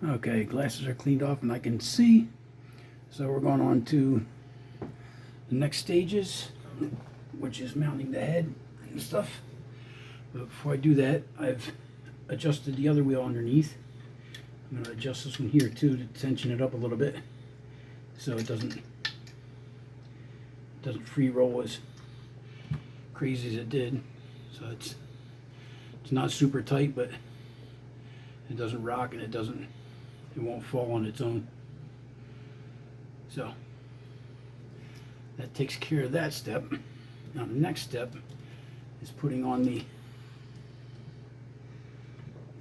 Okay, glasses are cleaned off and I can see. So we're going on to the next stages, which is mounting the head and stuff. But before I do that, I've adjusted the other wheel underneath. I'm going to adjust this one here too to tension it up a little bit so it doesn't free roll as crazy as it did. So it's not super tight, but it doesn't rock and it won't fall on its own. So that takes care of that step. Now the next step is putting on the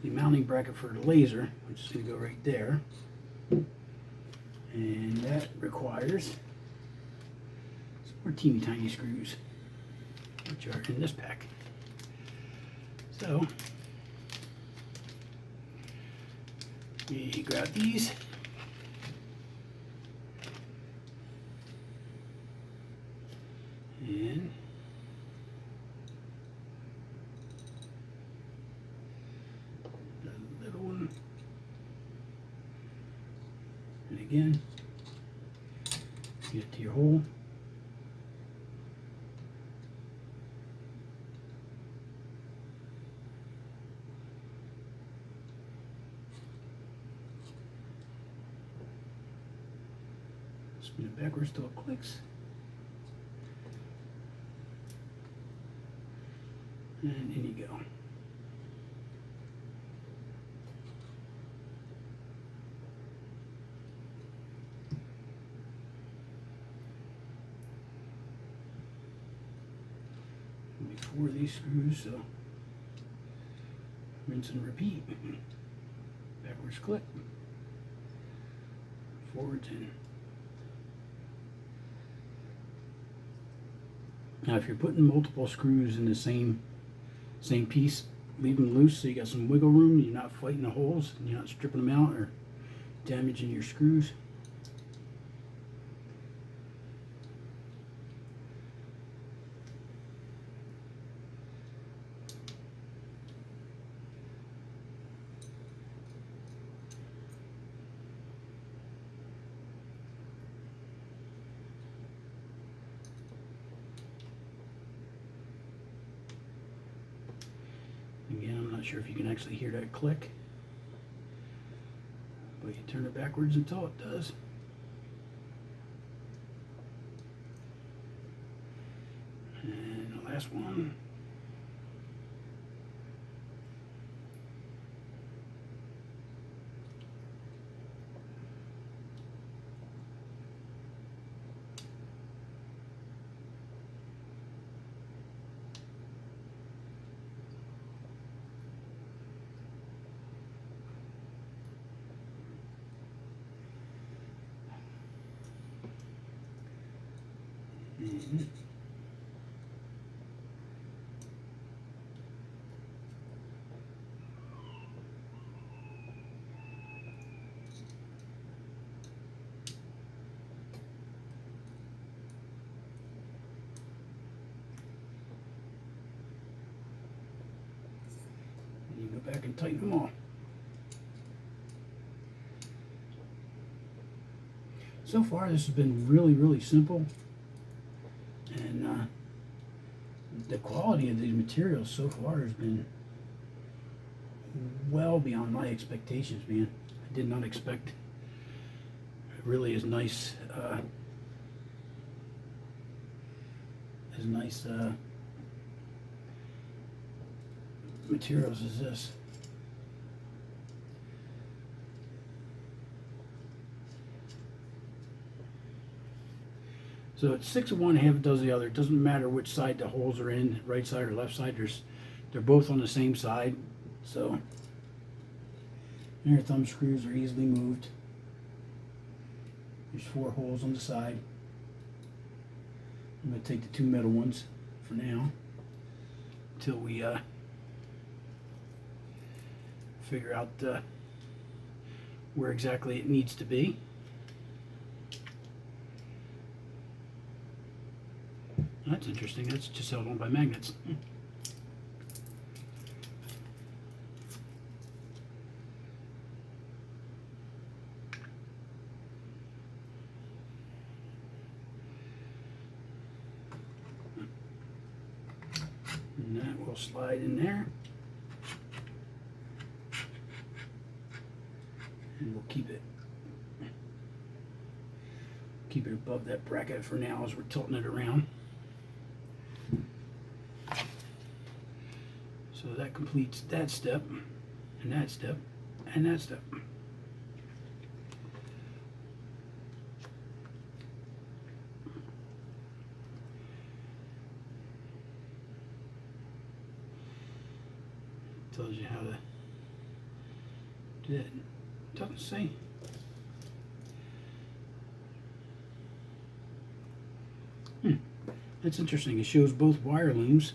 mounting bracket for the laser, which is going to go right there. And that requires some more teeny tiny screws, which are in this pack. So you grab these. And the little one. And again, get it to your hole. Spin it backwards till it clicks. And in you go. Before these screws, so rinse and repeat. Backwards click, forwards in. Now if you're putting multiple screws in the same piece, leave them loose so you got some wiggle room. You're not fighting the holes and you're not stripping them out or damaging your screws. Again, I'm not sure if you can actually hear that click, but you turn it backwards until it does. And the last one. And you go back and tighten them all. So far this has been really simple, and the quality of these materials so far has been well beyond my expectations, man. I did not expect really as nice materials as this. So it's 6 of one, half does the other. It doesn't matter which side the holes are in, right side or left side. They're both on the same side. So your thumb screws are easily moved. There's 4 holes on the side. I'm going to take the 2 middle ones for now until we figure out where exactly it needs to be. That's interesting. That's just held on by magnets. all slide in there. And we'll keep it above that bracket for now as we're tilting it around. So that completes that step, and that step, and that step. Tells you how to do that. Doesn't say. That's interesting. It shows both wire looms,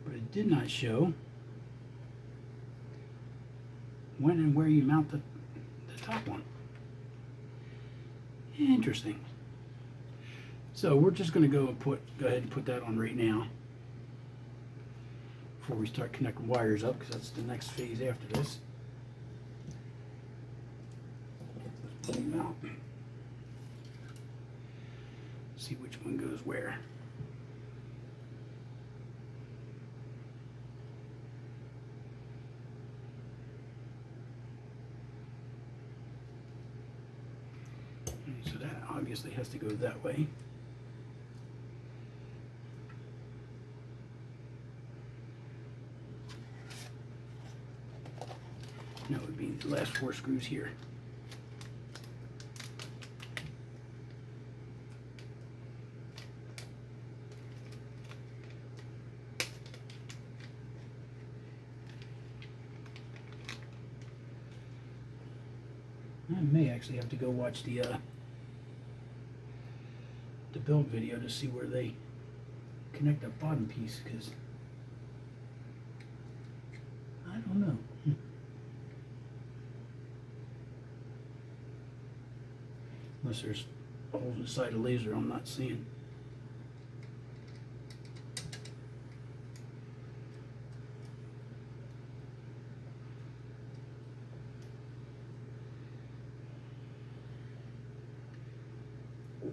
but it did not show when and where you mount the top one. Interesting. So we're just going to go ahead and put that on right now before we start connecting wires up, because that's the next phase after this. Put them out. See which one goes where. So that obviously has to go that way. And that would be the last 4 screws here. I may actually have to go watch the build video to see where they connect that bottom piece, because I don't know. Unless there's holes inside a laser I'm not seeing.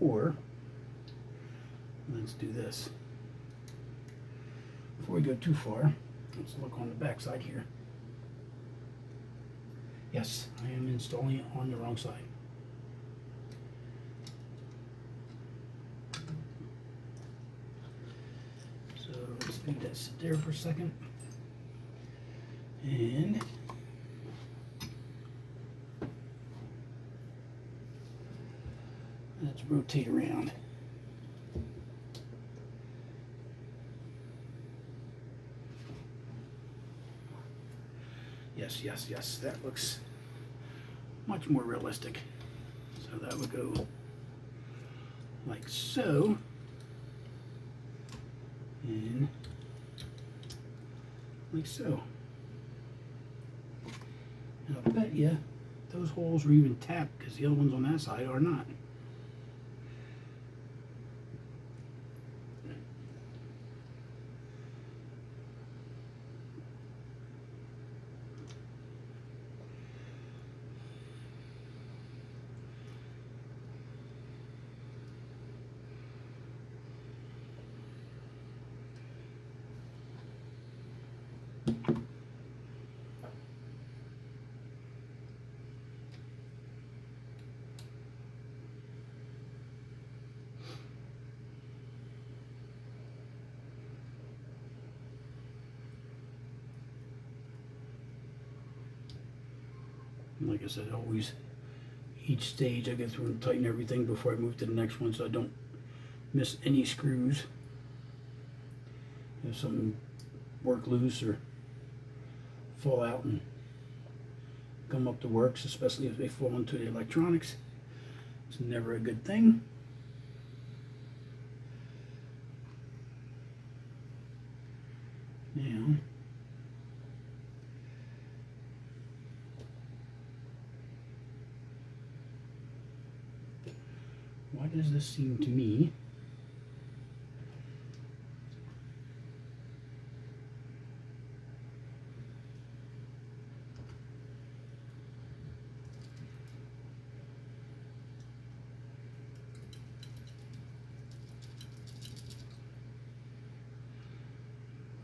Or let's do this. Before we go too far, let's look on the back side here. Yes, I am installing it on the wrong side. So let's leave that sit there for a second. And let's rotate around. Yes, yes, yes, that looks much more realistic. So that would go like so, and like so. And I'll bet you those holes are even tapped, because the other ones on that side are not. Like I said, always, each stage I go through and tighten everything before I move to the next one, so I don't miss any screws. If some work loose or fall out and come up the works, especially if they fall into the electronics, it's never a good thing. Now, why does this seem to me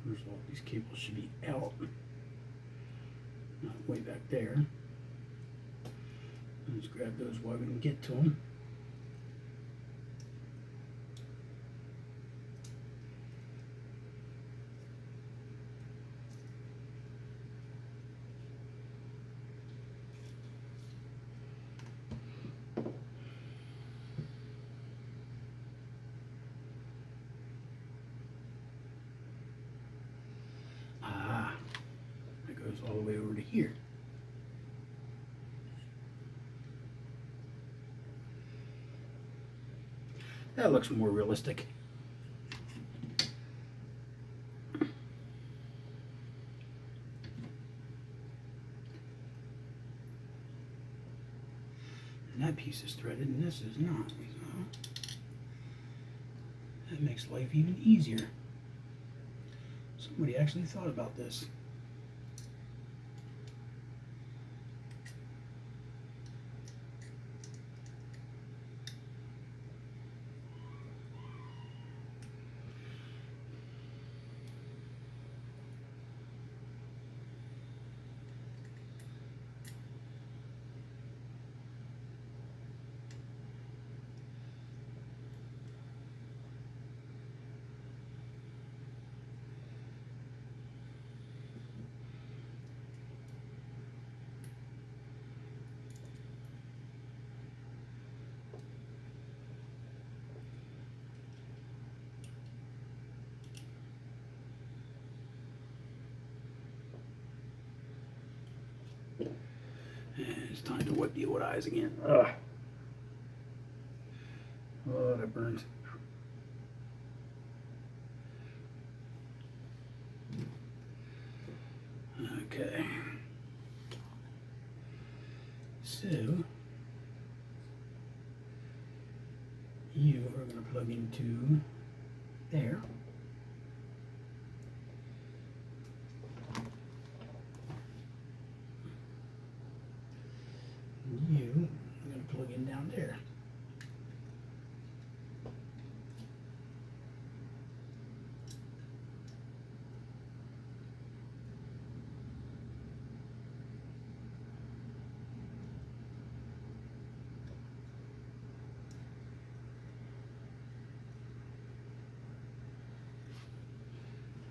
First of all, these cables should be out, not way back there. Let's grab those while we can get to them. That goes all the way over to here. That looks more realistic. And that piece is threaded and this is not. So that makes life even easier. Somebody actually thought about this. And it's time to wipe the old eyes again. Ugh. Oh, that burns. Okay. So, you are going to plug into there. You are going to plug in down there.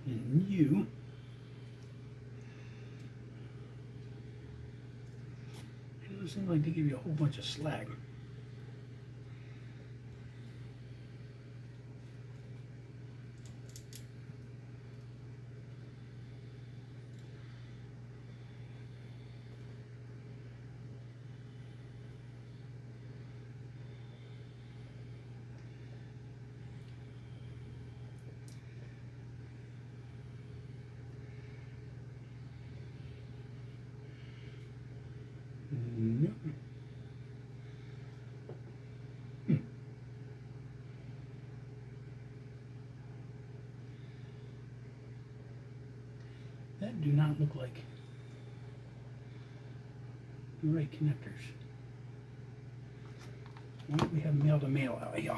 And you it seems like they give you a whole bunch of slack. Nope. That do not look like the right connectors. Why don't we have male to male out here?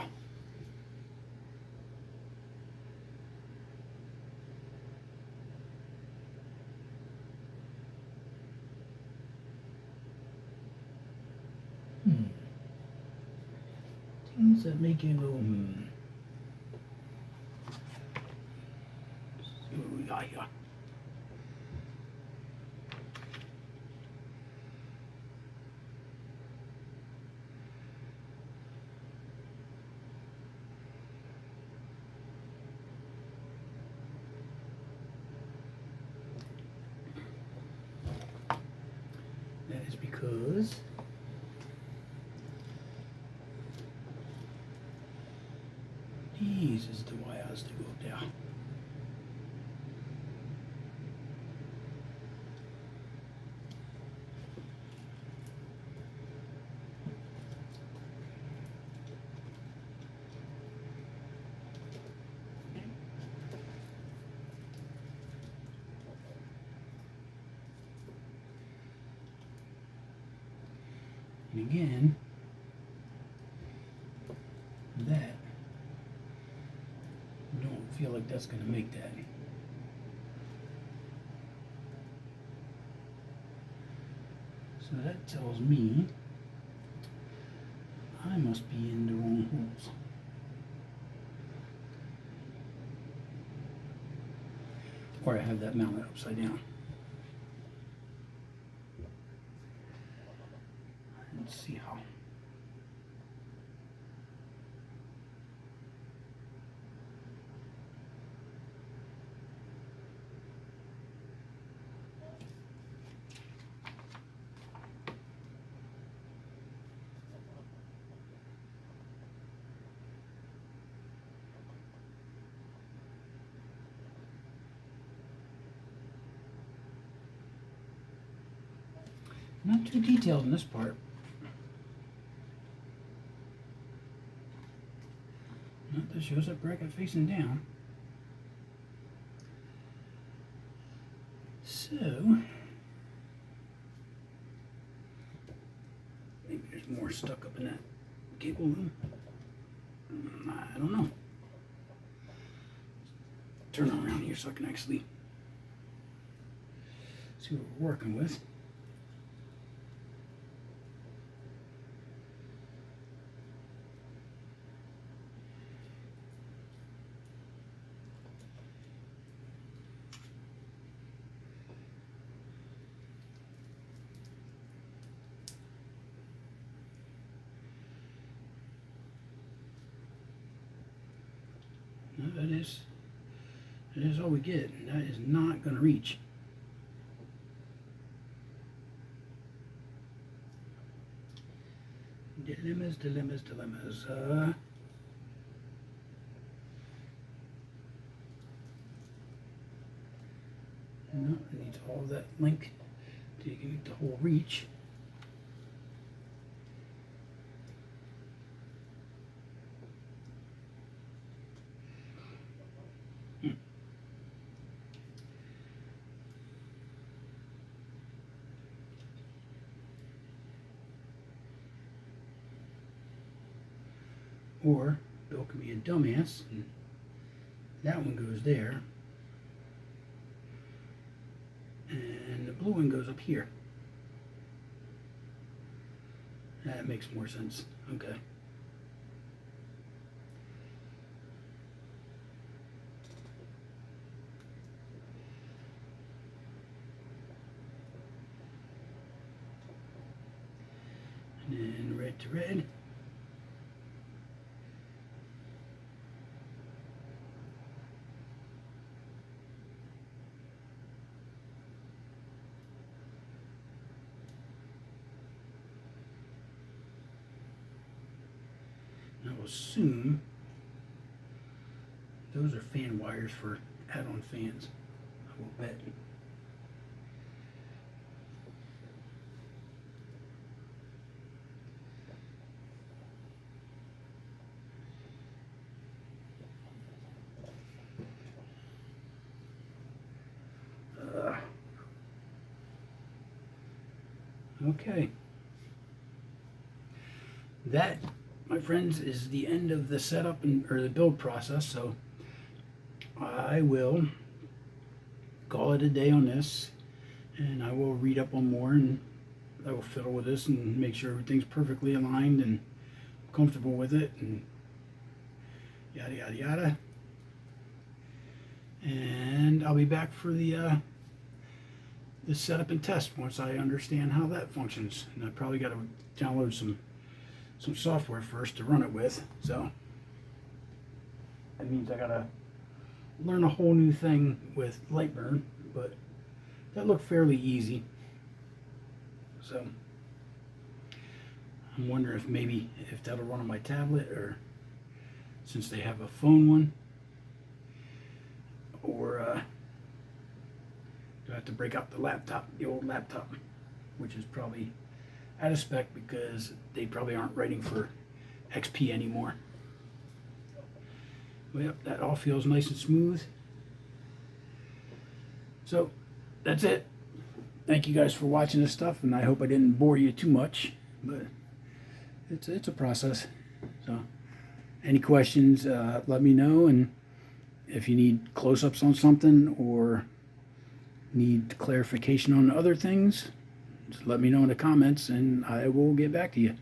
Things that make you go, See what we got here. That is because these is the wires to go there. And again, that, don't feel like that's going to make that. So that tells me I must be in the wrong holes. Or I have that mounted upside down. Let's see how. Not too detailed in this part. Note that shows that bracket facing down. So maybe there's more stuck up in that cable loom. I don't know. Turn around here so I can actually see what we're working with. No, that is all we get. That is not going to reach. Dilemmas, dilemmas, dilemmas. No, it needs all that link to get the whole reach. Or Bill can be a dumbass and that one goes there and the blue one goes up here. That makes more sense. Okay. And then red to red. I will assume those are fan wires for add-on fans. I will bet. Okay. That, my friends, is the end of the setup or the build process. So I will call it a day on this, and I will read up on more, and I will fiddle with this and make sure everything's perfectly aligned and comfortable with it, and yada yada yada. And I'll be back for the setup and test once I understand how that functions. And I probably got to download some software first to run it with. So that means I gotta learn a whole new thing with Lightburn, but that looked fairly easy. So I'm wondering if maybe if that'll run on my tablet, or since they have a phone one, or do I have to break out the laptop, the old laptop, which is probably out of spec because they probably aren't writing for XP anymore. Well, yep, that all feels nice and smooth. So that's it. Thank you guys for watching this stuff, and I hope I didn't bore you too much, but it's a process. So any questions, let me know, and if you need close-ups on something or need clarification on other things, Just let me know in the comments and I will get back to you.